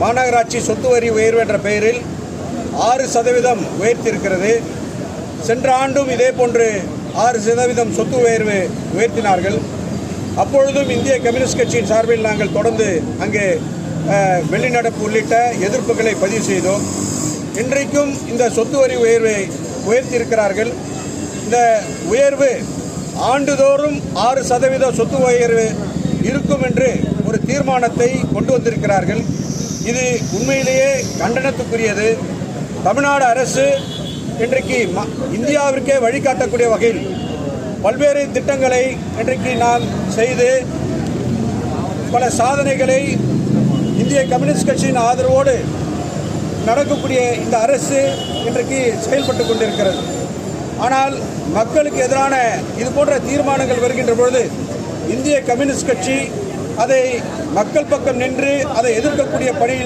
மாநகராட்சி சொத்து வரி உயர்வு என்ற பெயரில் 6% உயர்த்தியிருக்கிறது. சென்ற ஆண்டும் இதே போன்று 6% சொத்து உயர்வு உயர்த்தினார்கள். அப்பொழுதும் இந்திய கம்யூனிஸ்ட் கட்சியின் சார்பில் நாங்கள் தொடர்ந்து அங்கே வெளிநடப்பு உள்ளிட்ட எதிர்ப்புகளை பதிவு செய்தோம். இன்றைக்கும் இந்த சொத்து வரி உயர்வை உயர்த்தியிருக்கிறார்கள். இந்த உயர்வு ஆண்டுதோறும் 6% சொத்து உயர்வு இருக்கும் என்று ஒரு தீர்மானத்தை கொண்டு வந்திருக்கிறார்கள். இது உண்மையிலேயே கண்டனத்துக்குரியது. தமிழ்நாடு அரசு இன்றைக்கு இந்தியாவிற்கே வழிகாட்டக்கூடிய வகையில் பல்வேறு திட்டங்களை இன்றைக்கு நாம் செய்து பல சாதனைகளை இந்திய கம்யூனிஸ்ட் கட்சியின் ஆதரவோடு நடக்கக்கூடிய இந்த அரசு இன்றைக்கு செயல்பட்டு கொண்டிருக்கிறது. ஆனால் மக்களுக்கு எதிரான இது போன்ற தீர்மானங்கள் வருகின்ற பொழுது இந்திய கம்யூனிஸ்ட் கட்சி அதை மக்கள் பக்கம் நின்று அதை எதிர்க்கக்கூடிய பணியில்